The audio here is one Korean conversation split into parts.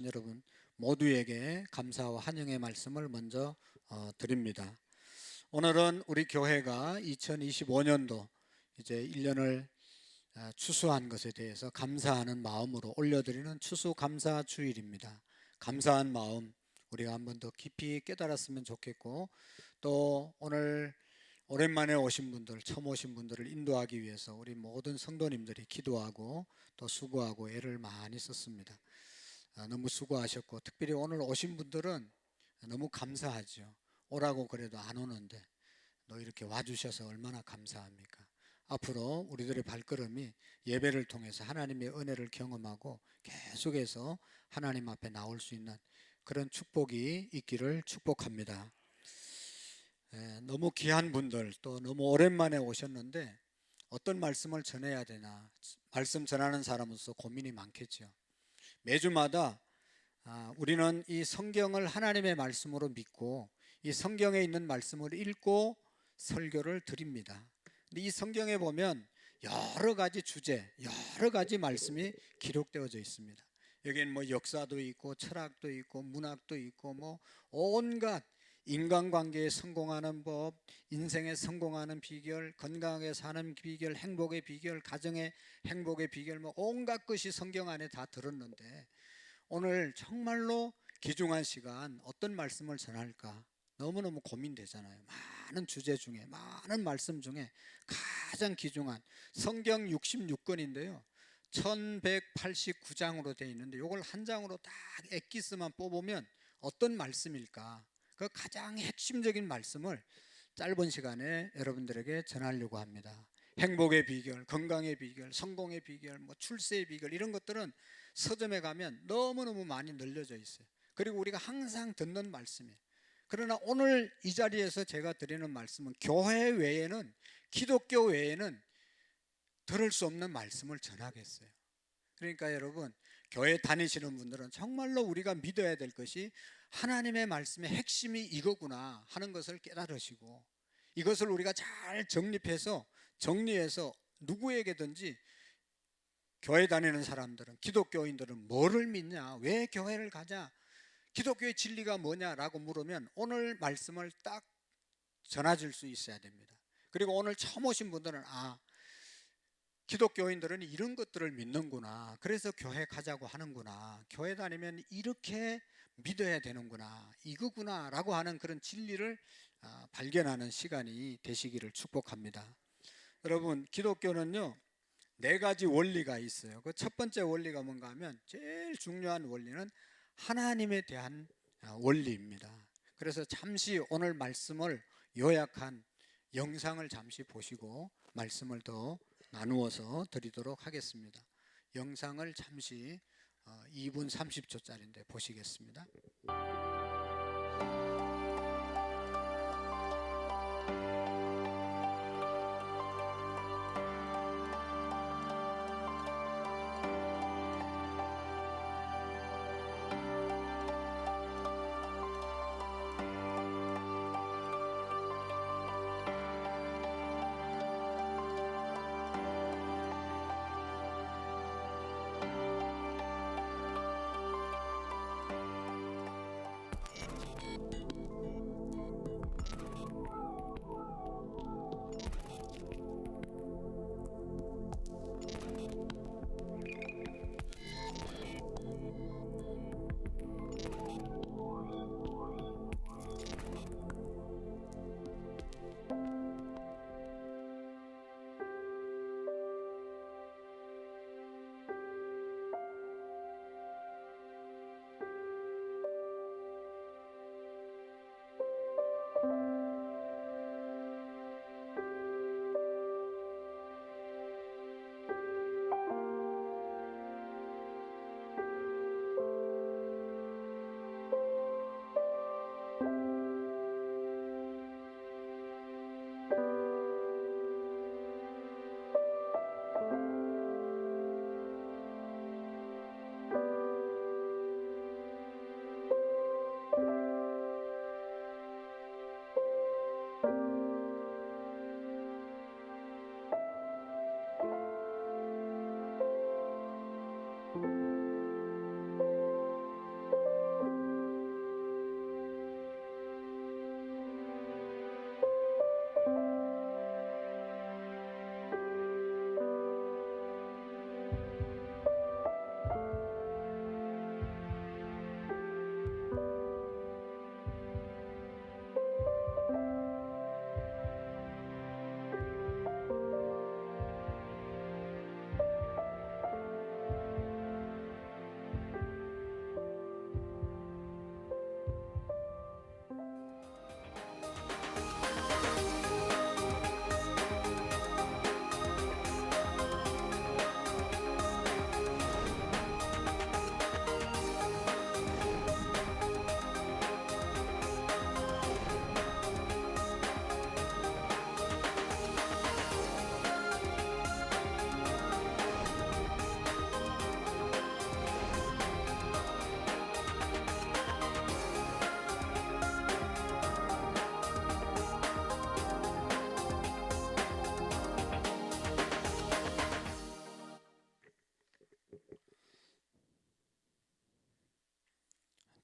여러분 모두에게 감사와 환영의 말씀을 먼저 드립니다. 오늘은 우리 교회가 2025년도 이제 1년을 추수한 것에 대해서 감사하는 마음으로 올려드리는 추수감사 주일입니다. 감사한 마음 우리가 한번 더 깊이 깨달았으면 좋겠고, 또 오늘 오랜만에 오신 분들, 처음 오신 분들을 인도하기 위해서 우리 모든 성도님들이 기도하고 또 수고하고 애를 많이 썼습니다. 너무 수고하셨고, 특별히 오늘 오신 분들은 너무 감사하죠. 오라고 그래도 안 오는데 너 이렇게 와주셔서 얼마나 감사합니까? 앞으로 우리들의 발걸음이 예배를 통해서 하나님의 은혜를 경험하고 계속해서 하나님 앞에 나올 수 있는 그런 축복이 있기를 축복합니다. 너무 귀한 분들, 또 너무 오랜만에 오셨는데 어떤 말씀을 전해야 되나, 말씀 전하는 사람으로서 고민이 많겠죠. 매주마다 우리는 이 성경을 하나님의 말씀으로 믿고 이 성경에 있는 말씀을 읽고 설교를 드립니다. 근데 이 성경에 보면 여러 가지 주제, 여러 가지 말씀이 기록되어져 있습니다. 여기는 뭐 역사도 있고 철학도 있고 문학도 있고 뭐 온갖 인간관계에 성공하는 법, 인생에 성공하는 비결, 건강하게 사는 비결, 행복의 비결, 가정의 행복의 비결, 뭐 온갖 것이 성경 안에 다 들었는데 오늘 정말로 귀중한 시간 어떤 말씀을 전할까 너무너무 고민되잖아요. 많은 주제 중에, 많은 말씀 중에 가장 귀중한 성경 66권인데요 1189장으로 되어 있는데 이걸 한 장으로 딱 엑기스만 뽑으면 어떤 말씀일까, 그 가장 핵심적인 말씀을 짧은 시간에 여러분들에게 전하려고 합니다. 행복의 비결, 건강의 비결, 성공의 비결, 뭐 출세의 비결, 이런 것들은 서점에 가면 너무너무 많이 널려져 있어요. 그리고 우리가 항상 듣는 말씀이에요. 그러나 오늘 이 자리에서 제가 드리는 말씀은 교회 외에는, 기독교 외에는 들을 수 없는 말씀을 전하겠어요. 그러니까 여러분, 교회 다니시는 분들은 정말로 우리가 믿어야 될 것이 하나님의 말씀의 핵심이 이거구나 하는 것을 깨달으시고, 이것을 우리가 잘 정리해서 누구에게든지, 교회 다니는 사람들은, 기독교인들은 뭐를 믿냐, 왜 교회를 가냐, 기독교의 진리가 뭐냐라고 물으면 오늘 말씀을 딱 전해줄 수 있어야 됩니다. 그리고 오늘 처음 오신 분들은 기독교인들은 이런 것들을 믿는구나, 그래서 교회 가자고 하는구나, 교회 다니면 이렇게 믿어야 되는구나, 이거구나 라고 하는 그런 진리를 발견하는 시간이 되시기를 축복합니다. 여러분, 기독교는요 4가지 원리가 있어요. 그 첫 번째 원리가 뭔가 하면, 제일 중요한 원리는 하나님에 대한 원리입니다. 그래서 잠시 오늘 말씀을 요약한 영상을 잠시 보시고 말씀을 더 나누어서 드리도록 하겠습니다. 영상을 잠시 2분 30초짜리인데 보시겠습니다.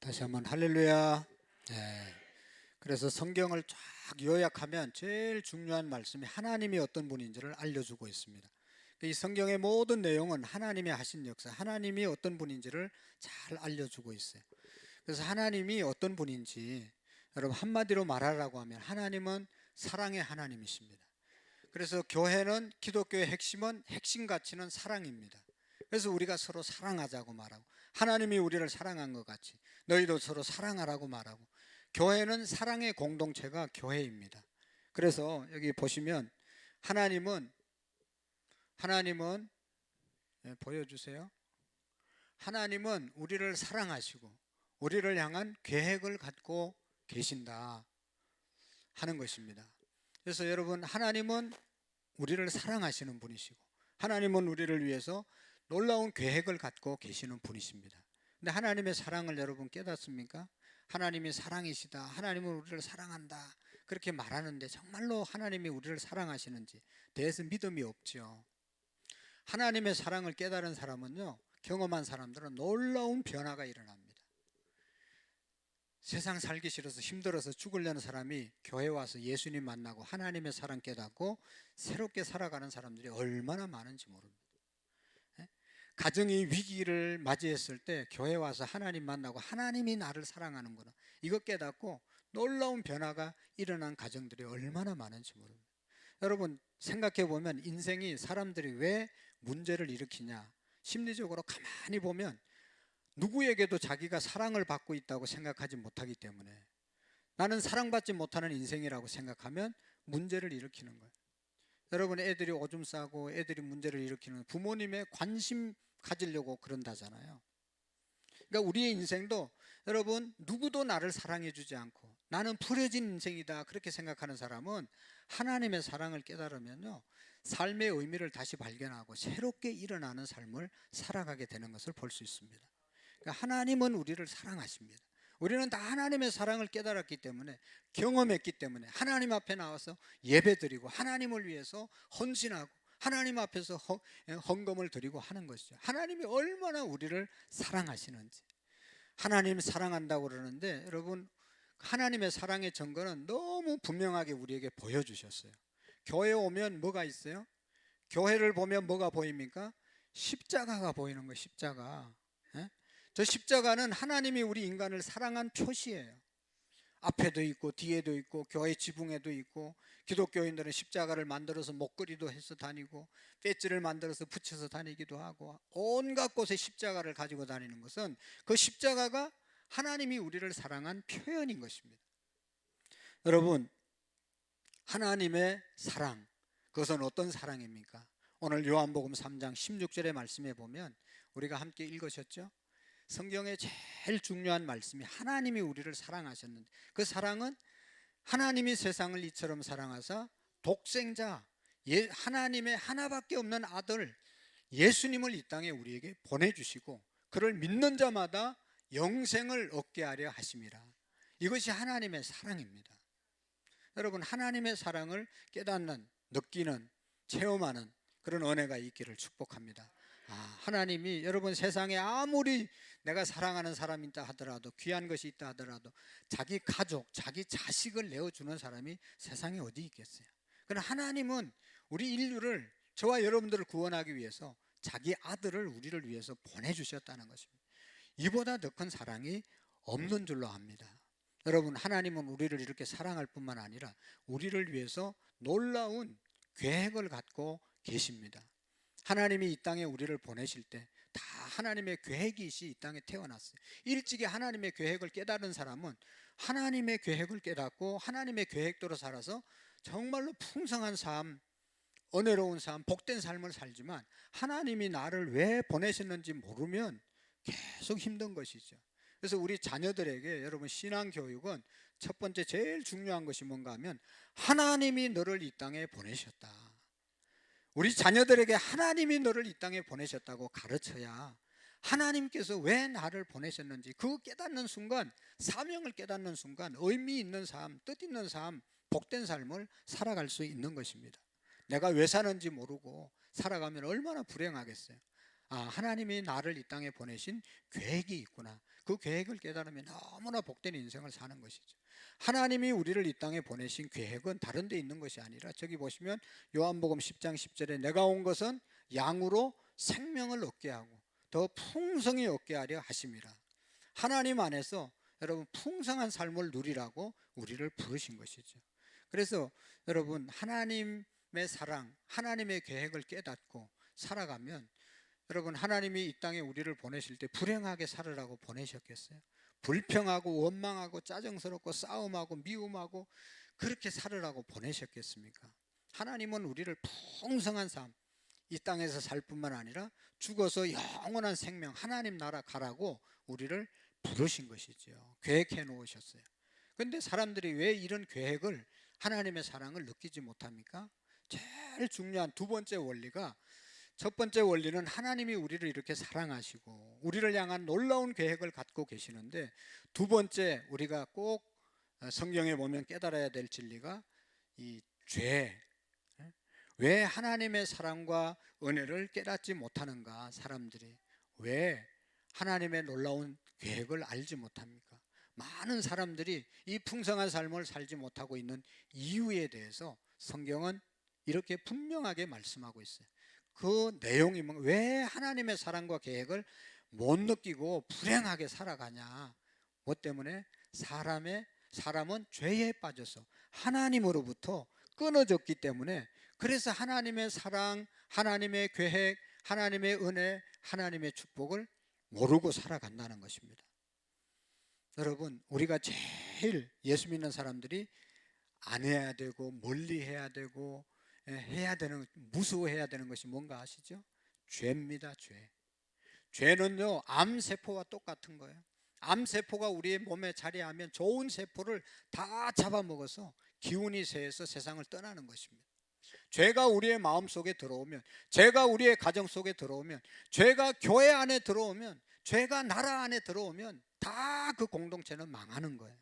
다시 한번 할렐루야. 네. 그래서 성경을 쫙 요약하면 제일 중요한 말씀이 하나님이 어떤 분인지를 알려주고 있습니다. 이 성경의 모든 내용은 하나님이 하신 역사, 하나님이 어떤 분인지를 잘 알려주고 있어요. 그래서 하나님이 어떤 분인지 여러분 한마디로 말하라고 하면 하나님은 사랑의 하나님이십니다. 그래서 교회는, 기독교의 핵심 가치는 사랑입니다. 그래서 우리가 서로 사랑하자고 말하고, 하나님이 우리를 사랑한 것 같이 너희도 서로 사랑하라고 말하고, 교회는 사랑의 공동체가 교회입니다. 그래서 여기 보시면 하나님은 보여주세요. 하나님은 우리를 사랑하시고 우리를 향한 계획을 갖고 계신다 하는 것입니다. 그래서 여러분, 하나님은 우리를 사랑하시는 분이시고 하나님은 우리를 위해서 놀라운 계획을 갖고 계시는 분이십니다. 근데 하나님의 사랑을 여러분 깨닫습니까? 하나님이 사랑이시다, 하나님은 우리를 사랑한다, 그렇게 말하는데 정말로 하나님이 우리를 사랑하시는지 대해서 믿음이 없죠. 하나님의 사랑을 깨달은 사람은요, 경험한 사람들은 놀라운 변화가 일어납니다. 세상 살기 싫어서 힘들어서 죽으려는 사람이 교회 와서 예수님 만나고 하나님의 사랑 깨닫고 새롭게 살아가는 사람들이 얼마나 많은지 모릅니다. 가정이 위기를 맞이했을 때 교회 와서 하나님 만나고 하나님이 나를 사랑하는구나, 이거 깨닫고 놀라운 변화가 일어난 가정들이 얼마나 많은지 모릅니다. 여러분 생각해 보면 인생이, 사람들이 왜 문제를 일으키냐, 심리적으로 가만히 보면 누구에게도 자기가 사랑을 받고 있다고 생각하지 못하기 때문에, 나는 사랑받지 못하는 인생이라고 생각하면 문제를 일으키는 거예요. 여러분, 애들이 오줌 싸고 애들이 문제를 일으키는, 부모님의 관심 가지려고 그런다잖아요. 그러니까 우리의 인생도 여러분, 누구도 나를 사랑해 주지 않고 나는 풀어진 인생이다 그렇게 생각하는 사람은 하나님의 사랑을 깨달으면요, 삶의 의미를 다시 발견하고 새롭게 일어나는 삶을 살아가게 되는 것을 볼 수 있습니다. 그러니까 하나님은 우리를 사랑하십니다. 우리는 다 하나님의 사랑을 깨달았기 때문에, 경험했기 때문에 하나님 앞에 나와서 예배드리고 하나님을 위해서 헌신하고 하나님 앞에서 헌금을 드리고 하는 것이죠. 하나님이 얼마나 우리를 사랑하시는지. 하나님 사랑한다고 그러는데 여러분, 하나님의 사랑의 증거는 너무 분명하게 우리에게 보여주셨어요. 교회에 오면 뭐가 있어요? 교회를 보면 뭐가 보입니까? 십자가가 보이는 거예요. 십자가. 저 십자가는 하나님이 우리 인간을 사랑한 표시예요. 앞에도 있고 뒤에도 있고 교회 지붕에도 있고, 기독교인들은 십자가를 만들어서 목걸이도 해서 다니고 배지를 만들어서 붙여서 다니기도 하고, 온갖 곳에 십자가를 가지고 다니는 것은 그 십자가가 하나님이 우리를 사랑한 표현인 것입니다. 여러분, 하나님의 사랑, 그것은 어떤 사랑입니까? 오늘 요한복음 3장 16절의 말씀에 보면 우리가 함께 읽으셨죠? 성경의 제일 중요한 말씀이 하나님이 우리를 사랑하셨는데, 그 사랑은 하나님이 세상을 이처럼 사랑하사 독생자, 하나님의 하나밖에 없는 아들 예수님을 이 땅에 우리에게 보내주시고 그를 믿는 자마다 영생을 얻게 하려 하심이라. 이것이 하나님의 사랑입니다. 여러분, 하나님의 사랑을 깨닫는, 느끼는, 체험하는 그런 은혜가 있기를 축복합니다. 하나님이, 여러분, 세상에 아무리 내가 사랑하는 사람이 있다 하더라도, 귀한 것이 있다 하더라도 자기 가족, 자기 자식을 내어주는 사람이 세상에 어디 있겠어요? 그러나 하나님은 우리 인류를, 저와 여러분들을 구원하기 위해서 자기 아들을 우리를 위해서 보내주셨다는 것입니다. 이보다 더 큰 사랑이 없는 줄로 압니다. 여러분, 하나님은 우리를 이렇게 사랑할 뿐만 아니라 우리를 위해서 놀라운 계획을 갖고 계십니다. 하나님이 이 땅에 우리를 보내실 때 다 하나님의 계획이시 이 땅에 태어났어요. 일찍이 하나님의 계획을 깨달은 사람은 하나님의 계획을 깨닫고 하나님의 계획대로 살아서 정말로 풍성한 삶, 은혜로운 삶, 복된 삶을 살지만, 하나님이 나를 왜 보내셨는지 모르면 계속 힘든 것이죠. 그래서 우리 자녀들에게 여러분, 신앙교육은 첫 번째 제일 중요한 것이 뭔가 하면 하나님이 너를 이 땅에 보내셨다. 우리 자녀들에게 하나님이 너를 이 땅에 보내셨다고 가르쳐야 하나님께서 왜 나를 보내셨는지 그 깨닫는 순간, 사명을 깨닫는 순간 의미 있는 삶, 뜻 있는 삶, 복된 삶을 살아갈 수 있는 것입니다. 내가 왜 사는지 모르고 살아가면 얼마나 불행하겠어요. 하나님이 나를 이 땅에 보내신 계획이 있구나, 그 계획을 깨달으면 너무나 복된 인생을 사는 것이죠. 하나님이 우리를 이 땅에 보내신 계획은 다른 데 있는 것이 아니라, 저기 보시면 요한복음 10장 10절에 내가 온 것은 양으로 생명을 얻게 하고 더 풍성히 얻게 하려 하심이라. 하나님 안에서 여러분 풍성한 삶을 누리라고 우리를 부르신 것이죠. 그래서 여러분 하나님의 사랑, 하나님의 계획을 깨닫고 살아가면, 여러분 하나님이 이 땅에 우리를 보내실 때 불행하게 살으라고 보내셨겠어요? 불평하고 원망하고 짜증스럽고 싸움하고 미움하고 그렇게 살으라고 보내셨겠습니까? 하나님은 우리를 풍성한 삶, 이 땅에서 살 뿐만 아니라 죽어서 영원한 생명, 하나님 나라 가라고 우리를 부르신 것이죠. 계획해 놓으셨어요. 그런데 사람들이 왜 이런 계획을, 하나님의 사랑을 느끼지 못합니까? 제일 중요한 두 번째 원리가, 첫 번째 원리는 하나님이 우리를 이렇게 사랑하시고 우리를 향한 놀라운 계획을 갖고 계시는데, 두 번째 우리가 꼭 성경에 보면 깨달아야 될 진리가 이 죄. 왜 하나님의 사랑과 은혜를 깨닫지 못하는가? 사람들이 왜 하나님의 놀라운 계획을 알지 못합니까? 많은 사람들이 이 풍성한 삶을 살지 못하고 있는 이유에 대해서 성경은 이렇게 분명하게 말씀하고 있어요. 그 내용이 왜 하나님의 사랑과 계획을 못 느끼고 불행하게 살아가냐? 뭐 때문에? 사람은 죄에 빠져서 하나님으로부터 끊어졌기 때문에, 그래서 하나님의 사랑, 하나님의 계획, 하나님의 은혜, 하나님의 축복을 모르고 살아간다는 것입니다. 여러분, 우리가 제일 예수 믿는 사람들이 안 해야 되고 멀리 해야 되고 해야 되는, 무수해야 되는 것이 뭔가 아시죠? 죄입니다. 죄는요 암세포와 똑같은 거예요. 암세포가 우리의 몸에 자리하면 좋은 세포를 다 잡아먹어서 기운이 쇠해서 세상을 떠나는 것입니다. 죄가 우리의 마음 속에 들어오면, 죄가 우리의 가정 속에 들어오면, 죄가 교회 안에 들어오면, 죄가 나라 안에 들어오면 다 그 공동체는 망하는 거예요.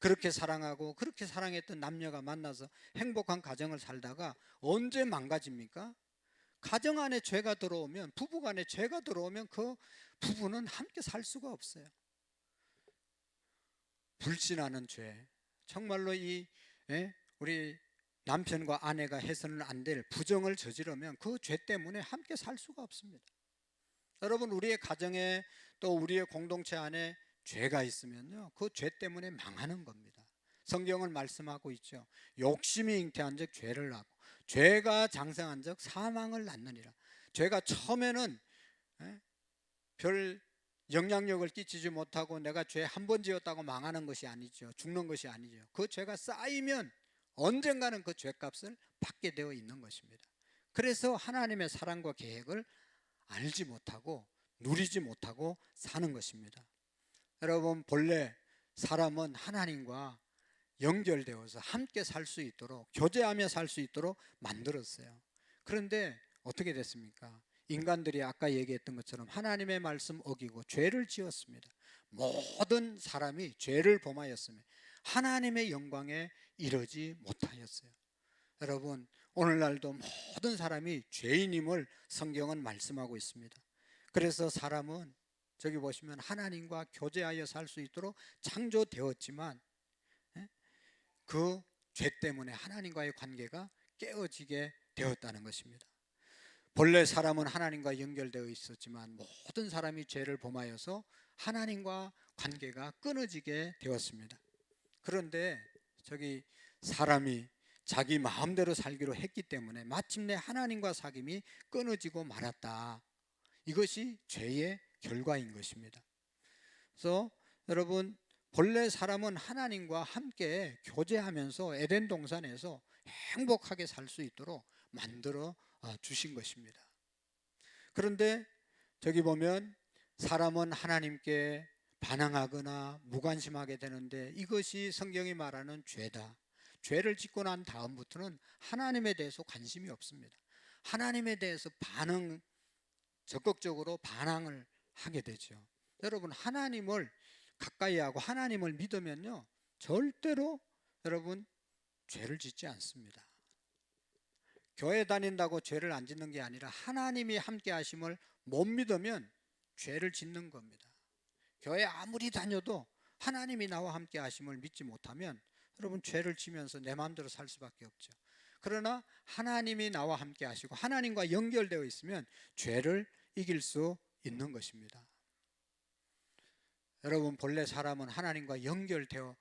그렇게 사랑하고 그렇게 사랑했던 남녀가 만나서 행복한 가정을 살다가 언제 망가집니까? 가정 안에 죄가 들어오면, 부부간에 죄가 들어오면 그 부부는 함께 살 수가 없어요. 불신하는 죄, 정말로 우리 남편과 아내가 해서는 안 될 부정을 저지르면 그 죄 때문에 함께 살 수가 없습니다. 여러분, 우리의 가정에 또 우리의 공동체 안에 죄가 있으면요 그 죄 때문에 망하는 겁니다. 성경은 말씀하고 있죠. 욕심이 잉태한 즉 죄를 낳고 죄가 장성한 즉 사망을 낳느니라. 죄가 처음에는 별 영향력을 끼치지 못하고 내가 죄 한 번 지었다고 망하는 것이 아니죠. 죽는 것이 아니죠. 그 죄가 쌓이면 언젠가는 그 죄값을 받게 되어 있는 것입니다. 그래서 하나님의 사랑과 계획을 알지 못하고 누리지 못하고 사는 것입니다. 여러분, 본래 사람은 하나님과 연결되어서 함께 살 수 있도록, 교제하며 살 수 있도록 만들었어요. 그런데 어떻게 됐습니까? 인간들이 아까 얘기했던 것처럼 하나님의 말씀 어기고 죄를 지었습니다. 모든 사람이 죄를 범하였으며 하나님의 영광에 이르지 못하였어요. 여러분, 오늘날도 모든 사람이 죄인임을 성경은 말씀하고 있습니다. 그래서 사람은 저기 보시면 하나님과 교제하여 살 수 있도록 창조되었지만 그 죄 때문에 하나님과의 관계가 깨어지게 되었다는 것입니다. 본래 사람은 하나님과 연결되어 있었지만 모든 사람이 죄를 범하여서 하나님과 관계가 끊어지게 되었습니다. 그런데 저기 사람이 자기 마음대로 살기로 했기 때문에 마침내 하나님과 사귐이 끊어지고 말았다. 이것이 죄의 결과인 것입니다. 그래서 여러분, 본래 사람은 하나님과 함께 교제하면서 에덴 동산에서 행복하게 살 수 있도록 만들어 주신 것입니다. 그런데 저기 보면 사람은 하나님께 반항하거나 무관심하게 되는데, 이것이 성경이 말하는 죄다. 죄를 짓고 난 다음부터는 하나님에 대해서 관심이 없습니다. 하나님에 대해서 적극적으로 반항을 하게 되죠. 여러분, 하나님을 가까이 하고 하나님을 믿으면요 절대로 여러분 죄를 짓지 않습니다. 교회 다닌다고 죄를 안 짓는 게 아니라 하나님이 함께 하심을 못 믿으면 죄를 짓는 겁니다. 교회 아무리 다녀도 하나님이 나와 함께 하심을 믿지 못하면 여러분 죄를 지면서 내 마음대로 살 수밖에 없죠. 그러나 하나님이 나와 함께 하시고 하나님과 연결되어 있으면 죄를 이길 수 있는 것입니다. 여러분, 본래 사람은 하나님과 연결되어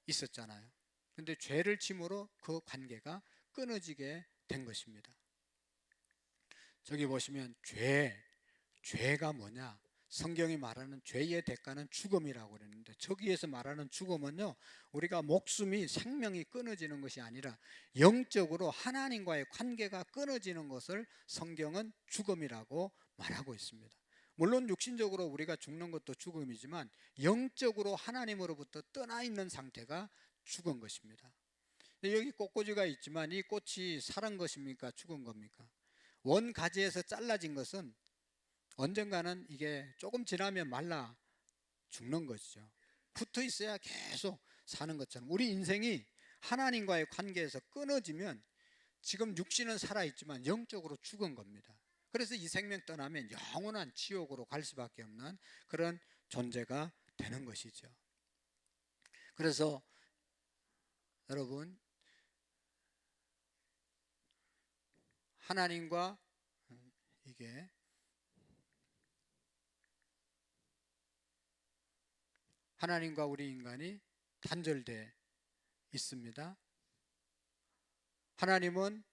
있었잖아요. 그런데 죄를 짐으로 그 관계가 끊어지게 된 것입니다. 저기 보시면 죄가 뭐냐? 성경이 말하는 죄의 대가는 죽음이라고 그랬는데, 저기에서 말하는 죽음은요, 우리가 목숨이 생명이 끊어지는 것이 아니라 영적으로 하나님과의 관계가 끊어지는 것을 성경은 죽음이라고 말하고 있습니다. 물론 육신적으로 우리가 죽는 것도 죽음이지만 영적으로 하나님으로부터 떠나 있는 상태가 죽은 것입니다. 여기 꽃꽂이가 있지만 이 꽃이 살은 것입니까? 죽은 겁니까? 원 가지에서 잘라진 것은 언젠가는 이게 조금 지나면 말라 죽는 것이죠. 붙어 있어야 계속 사는 것처럼 우리 인생이 하나님과의 관계에서 끊어지면 지금 육신은 살아있지만 영적으로 죽은 겁니다. 그래서 이 생명 떠나면 영원한 지옥으로 갈 수밖에 없는 그런 존재가 되는 것이죠. 그래서 여러분, 하나님과 이게 하나님과 우리 인간이 단절되어 있습니다. 하나님은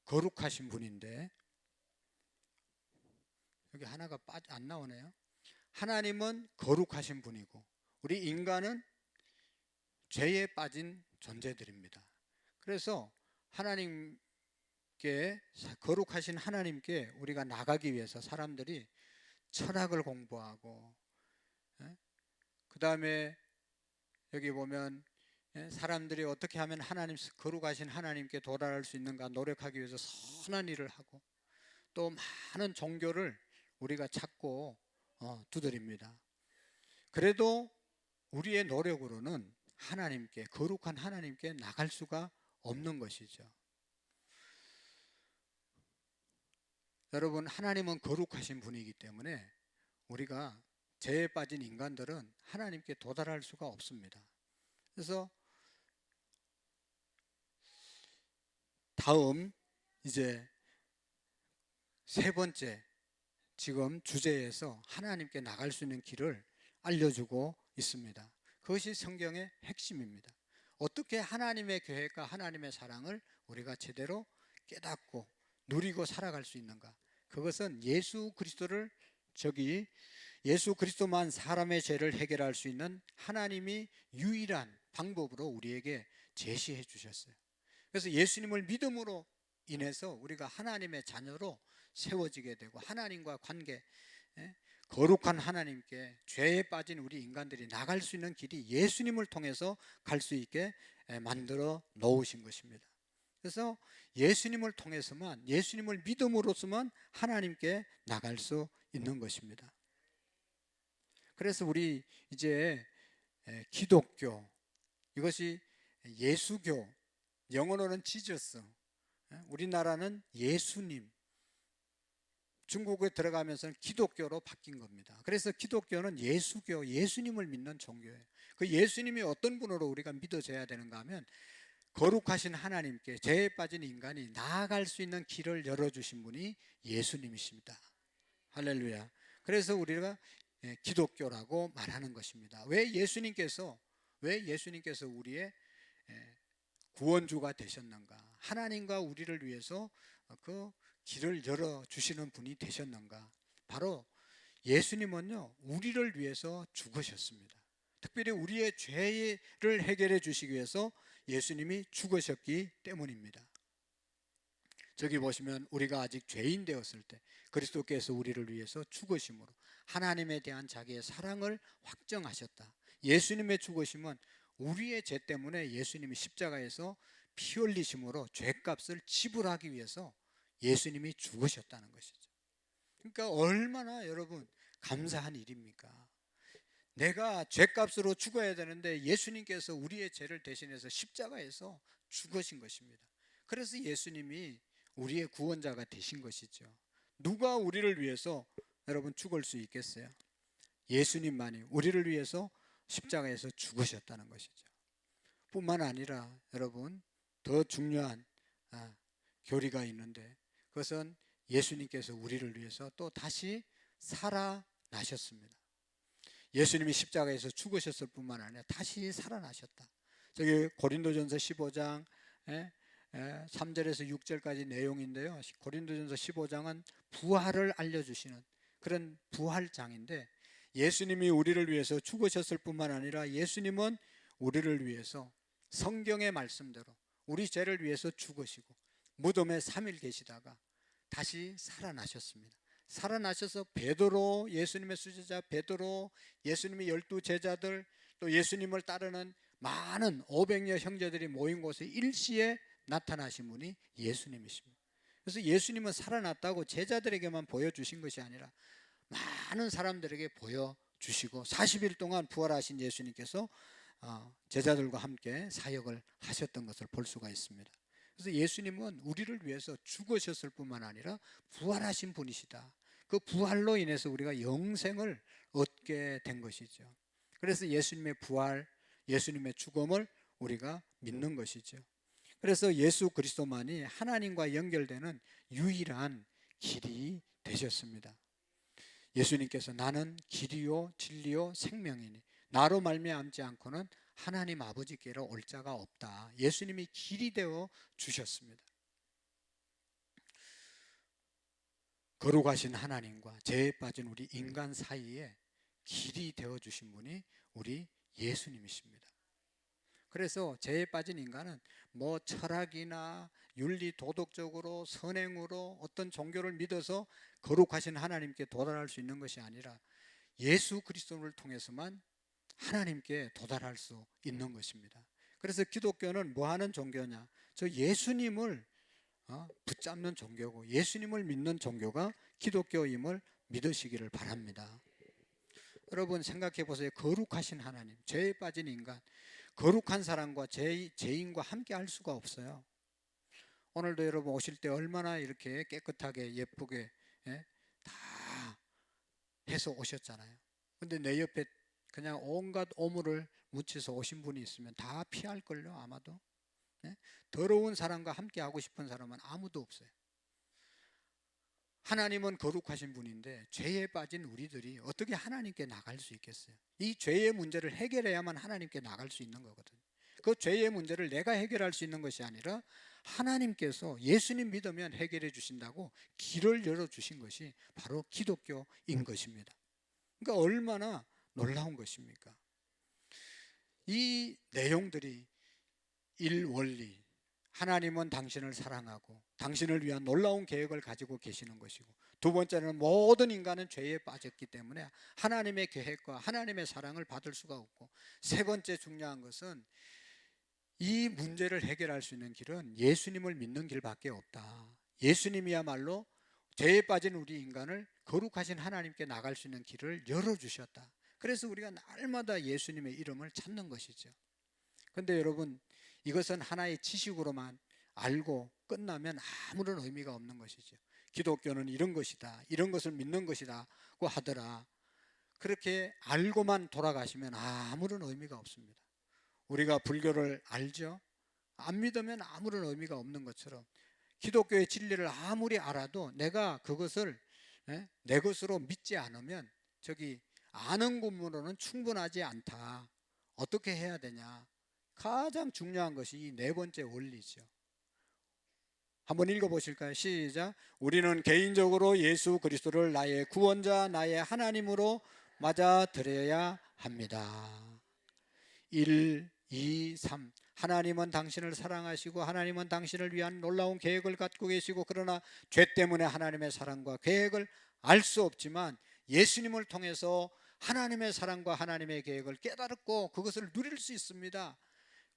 거룩하신 분인데, 여기 하나가 안 나오네요. 하나님은 거룩하신 분이고 우리 인간은 죄에 빠진 존재들입니다. 그래서 하나님께, 거룩하신 하나님께 우리가 나가기 위해서 사람들이 철학을 공부하고, 그 다음에 여기 보면 사람들이 어떻게 하면 거룩하신 하나님께 도달할 수 있는가 노력하기 위해서 선한 일을 하고, 또 많은 종교를 우리가 찾고 두드립니다. 그래도 우리의 노력으로는 하나님께, 거룩한 하나님께 나갈 수가 없는 것이죠. 여러분, 하나님은 거룩하신 분이기 때문에 우리가 죄에 빠진 인간들은 하나님께 도달할 수가 없습니다. 그래서 다음 이제 세 번째 지금 주제에서 하나님께 나갈 수 있는 길을 알려주고 있습니다. 그것이 성경의 핵심입니다. 어떻게 하나님의 계획과 하나님의 사랑을 우리가 제대로 깨닫고 누리고 살아갈 수 있는가? 그것은 예수 그리스도만 사람의 죄를 해결할 수 있는 하나님이 유일한 방법으로 우리에게 제시해 주셨어요. 그래서 예수님을 믿음으로 인해서 우리가 하나님의 자녀로 세워지게 되고 하나님과 관계, 거룩한 하나님께 죄에 빠진 우리 인간들이 나갈 수 있는 길이 예수님을 통해서 갈 수 있게 만들어 놓으신 것입니다. 그래서 예수님을 통해서만, 예수님을 믿음으로서만 하나님께 나갈 수 있는 것입니다. 그래서 우리 이제 기독교, 이것이 예수교, 영어로는 지저스, 우리나라는 예수님, 중국에 들어가면서는 기독교로 바뀐 겁니다. 그래서 기독교는 예수교, 예수님을 믿는 종교예요. 그 예수님이 어떤 분으로 우리가 믿어져야 되는가 하면 거룩하신 하나님께 죄에 빠진 인간이 나아갈 수 있는 길을 열어주신 분이 예수님이십니다. 할렐루야. 그래서 우리가 기독교라고 말하는 것입니다. 왜 예수님께서 우리의 구원주가 되셨는가? 하나님과 우리를 위해서 그 길을 열어주시는 분이 되셨는가? 바로 예수님은요, 우리를 위해서 죽으셨습니다. 특별히 우리의 죄를 해결해 주시기 위해서 예수님이 죽으셨기 때문입니다. 저기 보시면 우리가 아직 죄인 되었을 때 그리스도께서 우리를 위해서 죽으심으로 하나님에 대한 자기의 사랑을 확정하셨다. 예수님의 죽으심은 우리의 죄 때문에 예수님이 십자가에서 피 흘리심으로 죄값을 지불하기 위해서 예수님이 죽으셨다는 것이죠. 그러니까 얼마나 여러분 감사한 일입니까? 내가 죄값으로 죽어야 되는데 예수님께서 우리의 죄를 대신해서 십자가에서 죽으신 것입니다. 그래서 예수님이 우리의 구원자가 되신 것이죠. 누가 우리를 위해서 여러분 죽을 수 있겠어요? 예수님만이 우리를 위해서 십자가에서 죽으셨다는 것이죠. 뿐만 아니라 여러분, 더 중요한 교리가 있는데, 그것은 예수님께서 우리를 위해서 또 다시 살아나셨습니다. 예수님이 십자가에서 죽으셨을 뿐만 아니라 다시 살아나셨다. 저기 고린도전서 15장 3절에서 6절까지 내용인데요. 고린도전서 15장은 부활을 알려주시는 그런 부활장인데, 예수님이 우리를 위해서 죽으셨을 뿐만 아니라 예수님은 우리를 위해서 성경의 말씀대로 우리 죄를 위해서 죽으시고 무덤에 3일 계시다가 다시 살아나셨습니다. 살아나셔서 베드로, 예수님의 수제자 베드로, 예수님의 12제자들, 또 예수님을 따르는 많은 500여 형제들이 모인 곳에 일시에 나타나신 분이 예수님이십니다. 그래서 예수님은 살아났다고 제자들에게만 보여주신 것이 아니라 많은 사람들에게 보여주시고 40일 동안 부활하신 예수님께서 제자들과 함께 사역을 하셨던 것을 볼 수가 있습니다. 그래서 예수님은 우리를 위해서 죽으셨을 뿐만 아니라 부활하신 분이시다. 그 부활로 인해서 우리가 영생을 얻게 된 것이죠. 그래서 예수님의 부활, 예수님의 죽음을 우리가 믿는 것이죠. 그래서 예수 그리스도만이 하나님과 연결되는 유일한 길이 되셨습니다. 예수님께서 나는 길이요 진리요 생명이니 나로 말미암지 않고는 하나님 아버지께로 올 자가 없다. 예수님이 길이 되어 주셨습니다. 거룩하신 하나님과 죄에 빠진 우리 인간 사이에 길이 되어 주신 분이 우리 예수님이십니다. 그래서 죄에 빠진 인간은 뭐 철학이나 윤리 도덕적으로 선행으로 어떤 종교를 믿어서 거룩하신 하나님께 도달할 수 있는 것이 아니라 예수 그리스도를 통해서만 하나님께 도달할 수 있는 것입니다. 그래서 기독교는 뭐 하는 종교냐? 저 예수님을 붙잡는 종교고 예수님을 믿는 종교가 기독교임을 믿으시기를 바랍니다. 여러분 생각해 보세요. 거룩하신 하나님, 죄에 빠진 인간, 거룩한 사람과 죄인과 함께 할 수가 없어요. 오늘도 여러분 오실 때 얼마나 이렇게 깨끗하게 예쁘게 다 해서 오셨잖아요. 근데 내 옆에 그냥 온갖 오물을 묻혀서 오신 분이 있으면 다 피할걸요 아마도. 더러운 사람과 함께 하고 싶은 사람은 아무도 없어요. 하나님은 거룩하신 분인데 죄에 빠진 우리들이 어떻게 하나님께 나갈 수 있겠어요? 이 죄의 문제를 해결해야만 하나님께 나갈 수 있는 거거든요. 그 죄의 문제를 내가 해결할 수 있는 것이 아니라 하나님께서 예수님 믿으면 해결해 주신다고 길을 열어주신 것이 바로 기독교인 것입니다. 그러니까 얼마나 놀라운 것입니까? 이 내용들이 일원리, 하나님은 당신을 사랑하고 당신을 위한 놀라운 계획을 가지고 계시는 것이고, 두 번째는 모든 인간은 죄에 빠졌기 때문에 하나님의 계획과 하나님의 사랑을 받을 수가 없고, 세 번째 중요한 것은 이 문제를 해결할 수 있는 길은 예수님을 믿는 길밖에 없다. 예수님이야말로 죄에 빠진 우리 인간을 거룩하신 하나님께 나갈 수 있는 길을 열어주셨다. 그래서 우리가 날마다 예수님의 이름을 찾는 것이죠. 그런데 여러분, 이것은 하나의 지식으로만 알고 끝나면 아무런 의미가 없는 것이죠. 기독교는 이런 것이다, 이런 것을 믿는 것이라고 하더라, 그렇게 알고만 돌아가시면 아무런 의미가 없습니다. 우리가 불교를 알죠? 안 믿으면 아무런 의미가 없는 것처럼 기독교의 진리를 아무리 알아도 내가 그것을 내 것으로 믿지 않으면 저기 아는 것만으로는 충분하지 않다. 어떻게 해야 되냐? 가장 중요한 것이 이 네 번째 원리죠. 한번 읽어보실까요? 시작. 우리는 개인적으로 예수 그리스도를 나의 구원자, 나의 하나님으로 맞아들여야 합니다. 1, 2, 3. 하나님은 당신을 사랑하시고 하나님은 당신을 위한 놀라운 계획을 갖고 계시고, 그러나 죄 때문에 하나님의 사랑과 계획을 알 수 없지만 예수님을 통해서 하나님의 사랑과 하나님의 계획을 깨달았고 그것을 누릴 수 있습니다.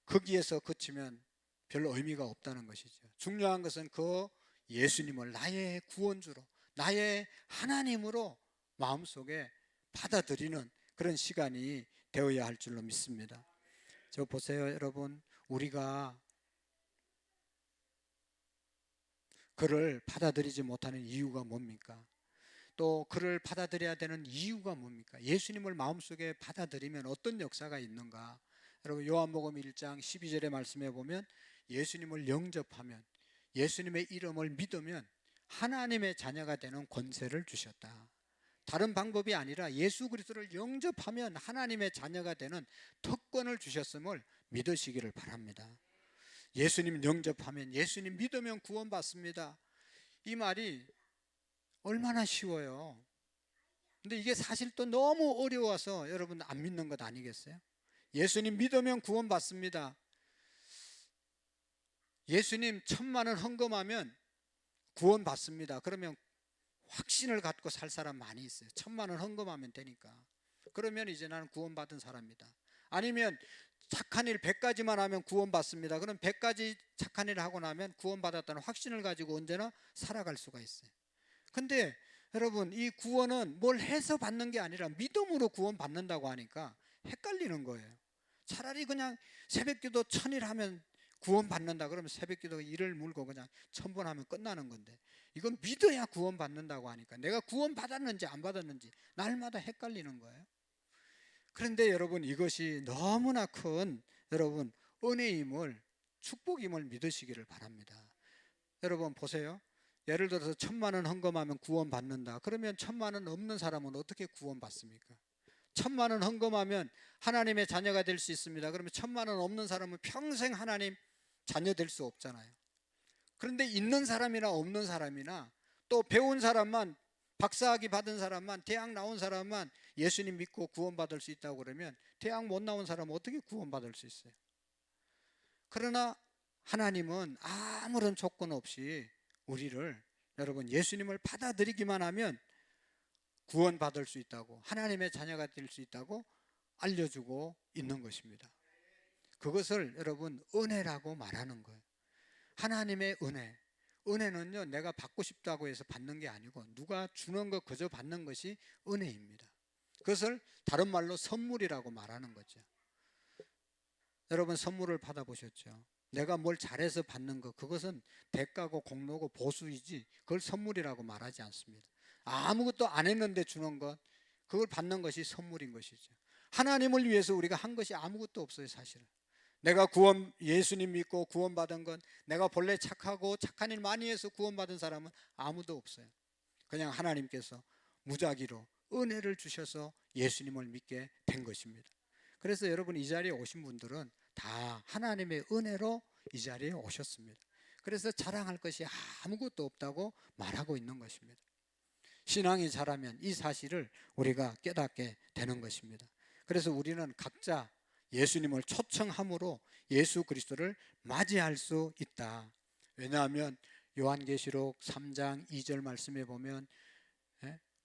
거기에서 그치면 별 의미가 없다는 것이죠. 중요한 것은 그 예수님을 나의 구원주로, 나의 하나님으로 마음속에 받아들이는 그런 시간이 되어야 할 줄로 믿습니다. 저 보세요 여러분, 우리가 그를 받아들이지 못하는 이유가 뭡니까? 또 그를 받아들여야 되는 이유가 뭡니까? 예수님을 마음속에 받아들이면 어떤 역사가 있는가? 여러분 요한복음 1장 12절의 말씀에 보면 예수님을 영접하면, 예수님의 이름을 믿으면 하나님의 자녀가 되는 권세를 주셨다. 다른 방법이 아니라 예수 그리스도를 영접하면 하나님의 자녀가 되는 특권을 주셨음을 믿으시기를 바랍니다. 예수님 영접하면, 예수님 믿으면 구원받습니다. 이 말이 얼마나 쉬워요. 근데 이게 사실 또 너무 어려워서 여러분 안 믿는 것 아니겠어요? 예수님 믿으면 구원받습니다. 예수님 1,000,000원 헌금하면 구원받습니다. 그러면 확신을 갖고 살 사람 많이 있어요. 1,000,000원 헌금하면 되니까. 그러면 이제 나는 구원받은 사람이다. 아니면 착한 일 100가지만 하면 구원받습니다. 그럼 100가지 착한 일을 하고 나면 구원받았다는 확신을 가지고 언제나 살아갈 수가 있어요. 근데 여러분 이 구원은 뭘 해서 받는 게 아니라 믿음으로 구원받는다고 하니까 헷갈리는 거예요. 차라리 그냥 새벽기도 1,000일 하면 구원받는다 그러면 새벽기도 일을 물고 그냥 1,000번 하면 끝나는 건데, 이건 믿어야 구원받는다고 하니까 내가 구원받았는지 안 받았는지 날마다 헷갈리는 거예요. 그런데 여러분 이것이 너무나 큰 여러분 은혜임을, 축복임을 믿으시기를 바랍니다. 여러분 보세요. 예를 들어서 1,000,000원 헌금하면 구원받는다. 그러면 1,000,000원 없는 사람은 어떻게 구원받습니까? 1,000,000원 헌금하면 하나님의 자녀가 될 수 있습니다. 그러면 1,000,000원 없는 사람은 평생 하나님 자녀 될 수 없잖아요. 그런데 있는 사람이나 없는 사람이나 또 배운 사람만, 박사학위 받은 사람만, 대학 나온 사람만 예수님 믿고 구원받을 수 있다고 그러면 대학 못 나온 사람은 어떻게 구원받을 수 있어요? 그러나 하나님은 아무런 조건 없이 우리를, 여러분 예수님을 받아들이기만 하면 구원받을 수 있다고, 하나님의 자녀가 될 수 있다고 알려주고 있는 것입니다. 그것을 여러분 은혜라고 말하는 거예요. 하나님의 은혜. 은혜는요 내가 받고 싶다고 해서 받는 게 아니고 누가 주는 거 그저 받는 것이 은혜입니다. 그것을 다른 말로 선물이라고 말하는 거죠. 여러분 선물을 받아보셨죠? 내가 뭘 잘해서 받는 거, 그것은 대가고 공로고 보수이지 그걸 선물이라고 말하지 않습니다. 아무것도 안 했는데 주는 것, 그걸 받는 것이 선물인 것이죠. 하나님을 위해서 우리가 한 것이 아무것도 없어요. 사실은 내가 예수님 믿고 구원받은 건, 내가 본래 착하고 착한 일 많이 해서 구원받은 사람은 아무도 없어요. 그냥 하나님께서 무작위로 은혜를 주셔서 예수님을 믿게 된 것입니다. 그래서 여러분 이 자리에 오신 분들은 다 하나님의 은혜로 이 자리에 오셨습니다. 그래서 자랑할 것이 아무것도 없다고 말하고 있는 것입니다. 신앙이 자라면 이 사실을 우리가 깨닫게 되는 것입니다. 그래서 우리는 각자 예수님을 초청함으로 예수 그리스도를 맞이할 수 있다. 왜냐하면 요한계시록 3장 2절 말씀에 보면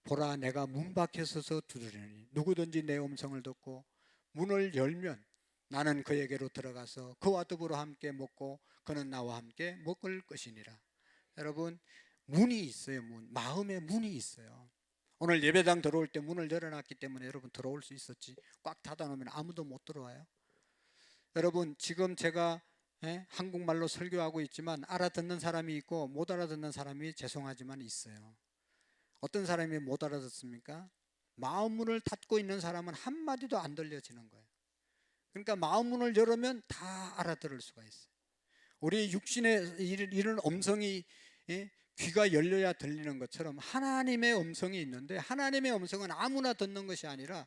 보라 내가 문 밖에 서서 두드리니 누구든지 내 음성을 듣고 문을 열면 나는 그에게로 들어가서 그와 더불어 함께 먹고 그는 나와 함께 먹을 것이니라. 여러분 문이 있어요. 마음에 문이 있어요. 오늘 예배당 들어올 때 문을 열어놨기 때문에 여러분 들어올 수 있었지, 꽉 닫아놓으면 아무도 못 들어와요. 여러분 지금 제가 한국말로 설교하고 있지만 알아듣는 사람이 있고 못 알아듣는 사람이 죄송하지만 있어요. 어떤 사람이 못 알아듣습니까? 마음 문을 닫고 있는 사람은 한마디도 안 들려지는 거예요. 그러니까 마음 문을 열으면 다 알아들을 수가 있어요. 우리 육신에 이런 음성이 귀가 열려야 들리는 것처럼 하나님의 음성이 있는데, 하나님의 음성은 아무나 듣는 것이 아니라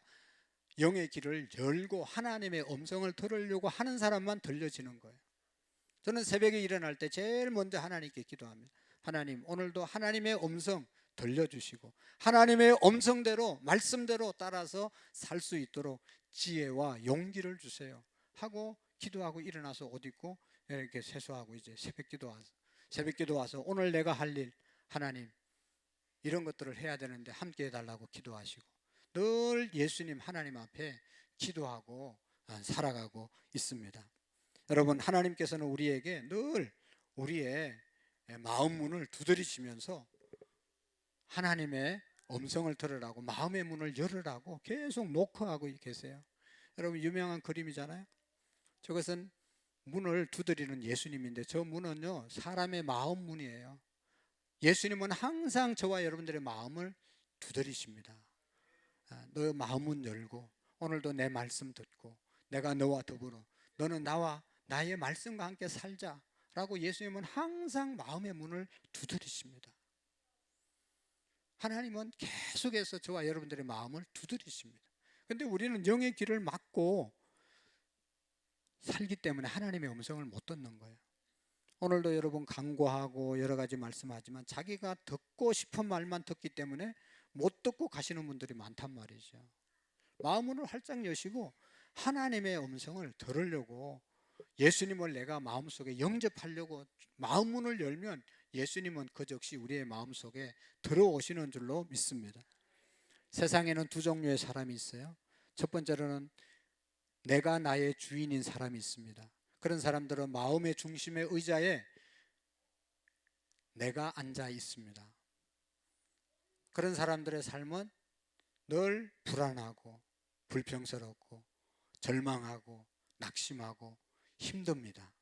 영의 귀를 열고 하나님의 음성을 들으려고 하는 사람만 들려지는 거예요. 저는 새벽에 일어날 때 제일 먼저 하나님께 기도합니다. 하나님 오늘도 하나님의 음성 들려주시고 하나님의 음성대로 말씀대로 따라서 살 수 있도록 지혜와 용기를 주세요 하고 기도하고 일어나서 옷 입고 이렇게 세수하고 이제 새벽기도 와서 오늘 내가 할 일, 하나님 이런 것들을 해야 되는데 함께 해달라고 기도하시고 늘 예수님 하나님 앞에 기도하고 살아가고 있습니다. 여러분 하나님께서는 우리에게 늘 우리의 마음 문을 두드리시면서 하나님의 음성을 들으라고, 마음의 문을 열으라고 계속 노크하고 계세요. 여러분 유명한 그림이잖아요. 저것은 문을 두드리는 예수님인데 저 문은요 사람의 마음 문이에요. 예수님은 항상 저와 여러분들의 마음을 두드리십니다. 너 마음은 열고 오늘도 내 말씀 듣고 내가 너와 더불어 너는 나와 나의 말씀과 함께 살자라고 예수님은 항상 마음의 문을 두드리십니다. 하나님은 계속해서 저와 여러분들의 마음을 두드리십니다. 그런데 우리는 영의 길을 막고 살기 때문에 하나님의 음성을 못 듣는 거예요. 오늘도 여러분 강구하고 여러 가지 말씀하지만 자기가 듣고 싶은 말만 듣기 때문에 못 듣고 가시는 분들이 많단 말이죠. 마음문을 활짝 여시고 하나님의 음성을 들으려고, 예수님을 내가 마음속에 영접하려고 마음문을 열면 예수님은 그 즉시 우리의 마음속에 들어오시는 줄로 믿습니다. 세상에는 두 종류의 사람이 있어요. 첫 번째로는 내가 나의 주인인 사람이 있습니다. 그런 사람들은 마음의 중심의 의자에 내가 앉아 있습니다. 그런 사람들의 삶은 늘 불안하고 불평스럽고 절망하고 낙심하고 힘듭니다.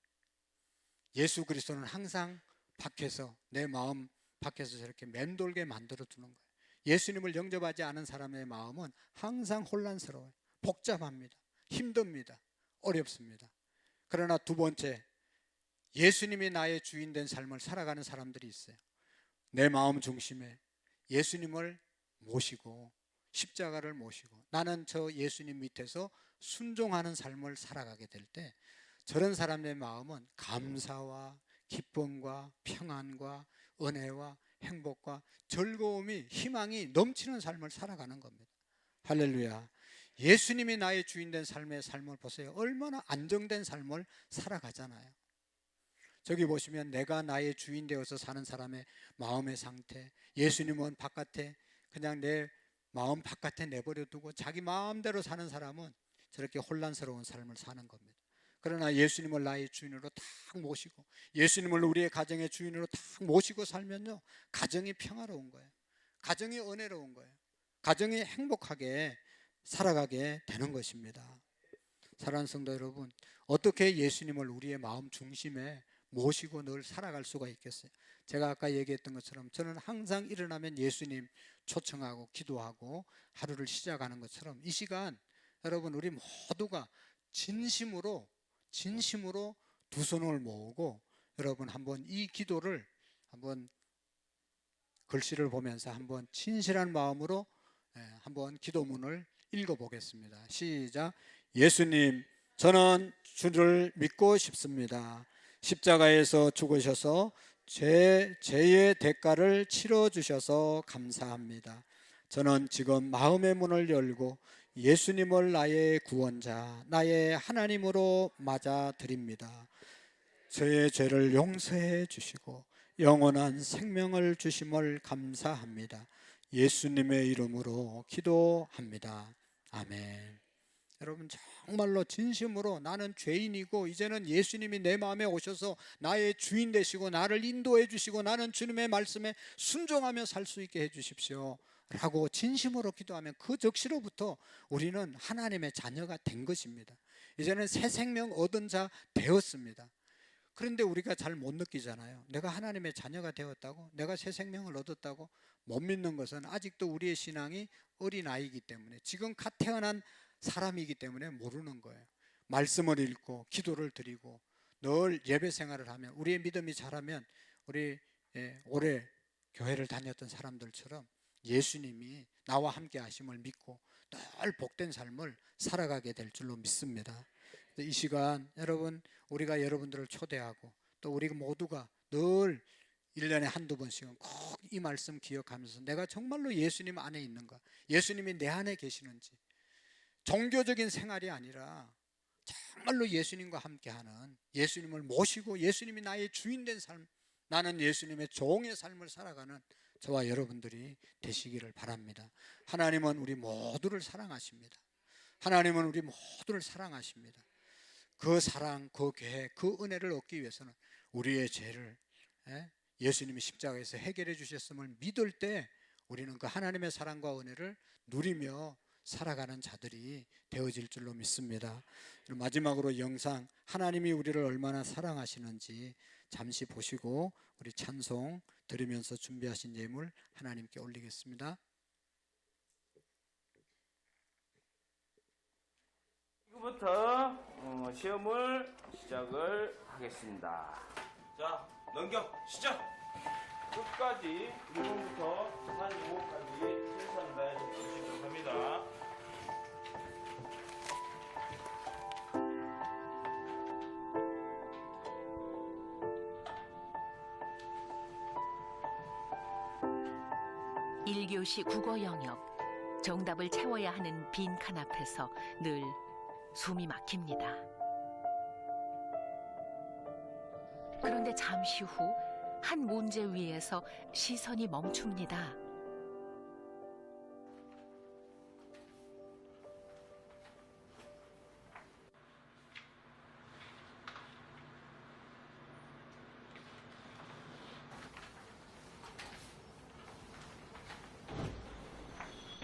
예수 그리스도는 항상 밖에서, 내 마음 밖에서 저렇게 맴돌게 만들어 두는 거예요. 예수님을 영접하지 않은 사람의 마음은 항상 혼란스러워요. 복잡합니다. 힘듭니다. 어렵습니다. 그러나 두 번째, 예수님이 나의 주인 된 삶을 살아가는 사람들이 있어요. 내 마음 중심에 예수님을 모시고 십자가를 모시고 나는 저 예수님 밑에서 순종하는 삶을 살아가게 될 때, 저런 사람의 마음은 감사와 기쁨과 평안과 은혜와 행복과 즐거움이, 희망이 넘치는 삶을 살아가는 겁니다. 할렐루야. 예수님이 나의 주인 된 삶의 삶을 보세요. 얼마나 안정된 삶을 살아가잖아요. 저기 보시면 내가 나의 주인 되어서 사는 사람의 마음의 상태, 예수님은 바깥에, 그냥 내 마음 바깥에 내버려 두고 자기 마음대로 사는 사람은 저렇게 혼란스러운 삶을 사는 겁니다. 그러나 예수님을 나의 주인으로 딱 모시고 예수님을 우리의 가정의 주인으로 딱 모시고 살면요, 가정이 평화로운 거예요. 가정이 은혜로운 거예요. 가정이 행복하게 살아가게 되는 것입니다. 사랑하는 성도 여러분, 어떻게 예수님을 우리의 마음 중심에 모시고 늘 살아갈 수가 있겠어요? 제가 아까 얘기했던 것처럼 저는 항상 일어나면 예수님 초청하고 기도하고 하루를 시작하는 것처럼, 이 시간 여러분 우리 모두가 진심으로 두 손을 모으고 여러분 한번 이 기도를 한번 글씨를 보면서 한번 진실한 마음으로 한번 기도문을 읽어보겠습니다. 시작. 예수님, 저는 주를 믿고 싶습니다. 십자가에서 죽으셔서 죄의 대가를 치러주셔서 감사합니다. 저는 지금 마음의 문을 열고 예수님을 나의 구원자, 나의 하나님으로 맞아드립니다. 저의 죄를 용서해 주시고 영원한 생명을 주심을 감사합니다. 예수님의 이름으로 기도합니다. 아멘. 여러분 정말로 진심으로 나는 죄인이고 이제는 예수님이 내 마음에 오셔서 나의 주인 되시고 나를 인도해 주시고 나는 주님의 말씀에 순종하며 살 수 있게 해 주십시오 라고 진심으로 기도하면 그 즉시로부터 우리는 하나님의 자녀가 된 것입니다. 이제는 새 생명 얻은 자 되었습니다. 그런데 우리가 잘 못 느끼잖아요. 내가 하나님의 자녀가 되었다고, 내가 새 생명을 얻었다고 못 믿는 것은 아직도 우리의 신앙이 어린아이이기 때문에, 지금 갓 태어난 사람이기 때문에 모르는 거예요. 말씀을 읽고 기도를 드리고 늘 예배 생활을 하면, 우리의 믿음이 자라면 우리 오래 교회를 다녔던 사람들처럼 예수님이 나와 함께 하심을 믿고 늘 복된 삶을 살아가게 될 줄로 믿습니다. 이 시간 여러분, 우리가 여러분들을 초대하고 또 우리 모두가 늘 1년에 한두 번씩은 꼭 이 말씀 기억하면서 내가 정말로 예수님 안에 있는가, 예수님이 내 안에 계시는지, 종교적인 생활이 아니라 정말로 예수님과 함께하는, 예수님을 모시고 예수님이 나의 주인 된 삶, 나는 예수님의 종의 삶을 살아가는 저와 여러분들이 되시기를 바랍니다. 하나님은 우리 모두를 사랑하십니다. 하나님은 우리 모두를 사랑하십니다. 그 사랑, 그 계획, 그 은혜를 얻기 위해서는 우리의 죄를 예수님이 십자가에서 해결해 주셨음을 믿을 때 우리는 그 하나님의 사랑과 은혜를 누리며 살아가는 자들이 되어질 줄로 믿습니다. 마지막으로 영상, 하나님이 우리를 얼마나 사랑하시는지 잠시 보시고 우리 찬송 드리면서 준비하신 예물 하나님께 올리겠습니다. 지금부터 시험을 시작을 하겠습니다. 자, 넘겨 시작. 끝까지 1번부터 45까지 최선을 다해서 주시도록 합니다. 일교시 국어 영역. 정답을 채워야 하는 빈칸 앞에서 늘 숨이 막힙니다. 그런데 잠시 후 한 문제 위에서 시선이 멈춥니다.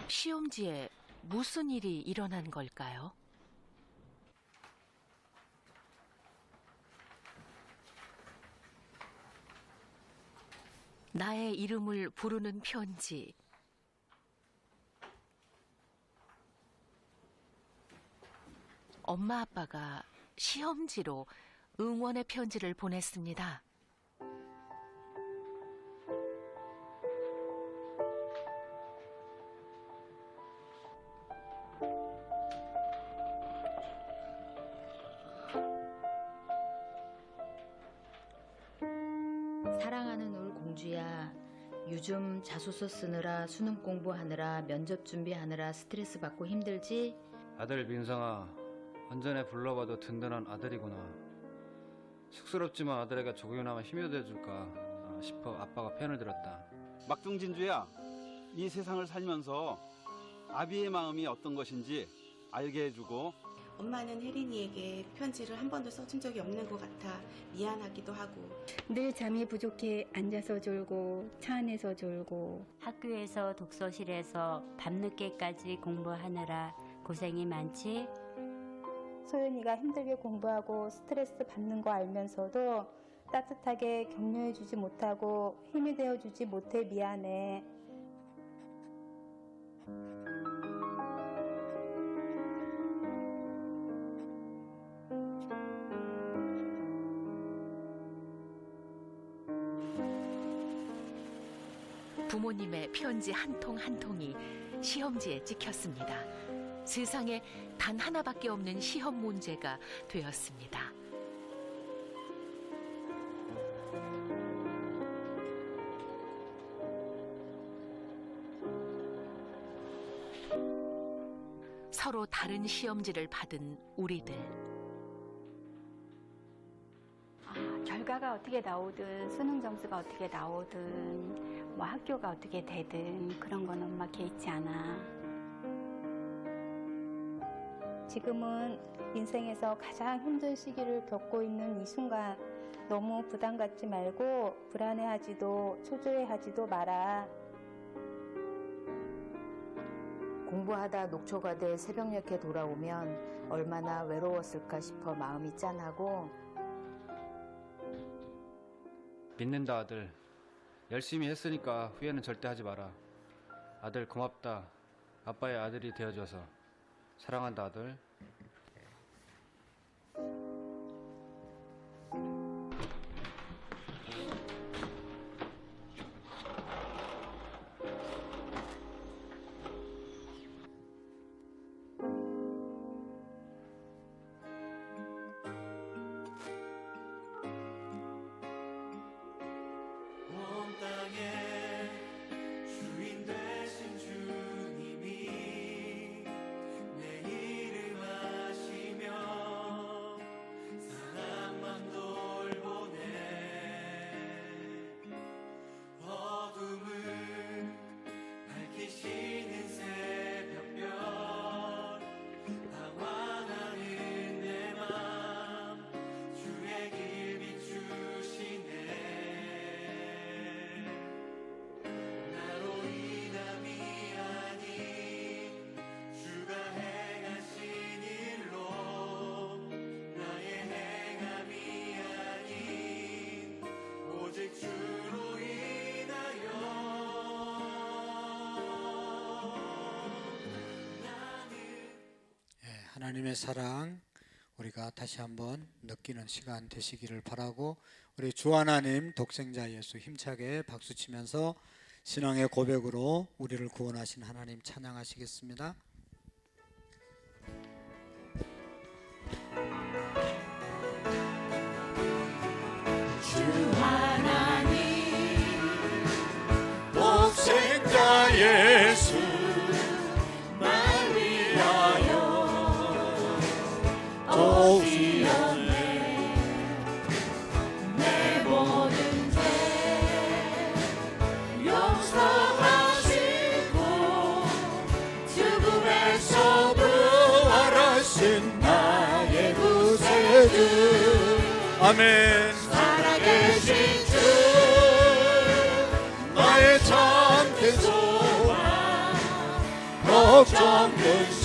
시험지에 무슨 일이 일어난 걸까요? 나의 이름을 부르는 편지. 엄마 아빠가 시험지로 응원의 편지를 보냈습니다. 사랑하는 울 공주야, 요즘 자소서 쓰느라 수능 공부하느라 면접 준비하느라 스트레스 받고 힘들지? 아들 민성아, 언전에 불러봐도 든든한 아들이구나. 쑥스럽지만 아들에게 조금이나마 힘이 돼줄까 싶어 아빠가 편을 들었다. 막둥진주야, 이 세상을 살면서 아비의 마음이 어떤 것인지 알게 해주고, 엄마는 혜린이에게 편지를 한 번도 써준 적이 없는 것 같아 미안하기도 하고, 늘 잠이 부족해 앉아서 졸고 차 안에서 졸고, 학교에서 독서실에서 밤늦게까지 공부하느라 고생이 많지? 소연이가 힘들게 공부하고 스트레스 받는 거 알면서도 따뜻하게 격려해주지 못하고 힘이 되어주지 못해 미안해. 부모님의 편지 한 통 한 통이 시험지에 찍혔습니다. 세상에 단 하나밖에 없는 시험 문제가 되었습니다. 서로 다른 시험지를 받은 우리들. 결과가 어떻게 나오든 수능 점수가 어떻게 나오든 뭐 학교가 어떻게 되든 그런 건 엄마 개의치 않아. 지금은 인생에서 가장 힘든 시기를 겪고 있는 이 순간 너무 부담 갖지 말고 불안해하지도 초조해하지도 마라. 공부하다 녹초가 돼 새벽녘에 돌아오면 얼마나 외로웠을까 싶어 마음이 짠하고, 믿는다 아들. 열심히 했으니까 후회는 절대 하지 마라. 아들 고맙다. 아빠의 아들이 되어줘서. 사랑한다 아들. 온 땅의 주인 되신 주님이 내 이름 하나님의 사랑 우리가 다시 한번 느끼는 시간 되시기를 바라고, 우리 주 하나님 독생자 예수 힘차게 박수치면서 신앙의 고백으로 우리를 구원하신 하나님 찬양하시겠습니다. 주 하나님 독생자 예수 날 위하여 오시었네. 내 모든 죄 용서하시고 죽음에서 부활하신 나의 구세주. 아멘. 살아계신 주 나의 참된 소망 걱정된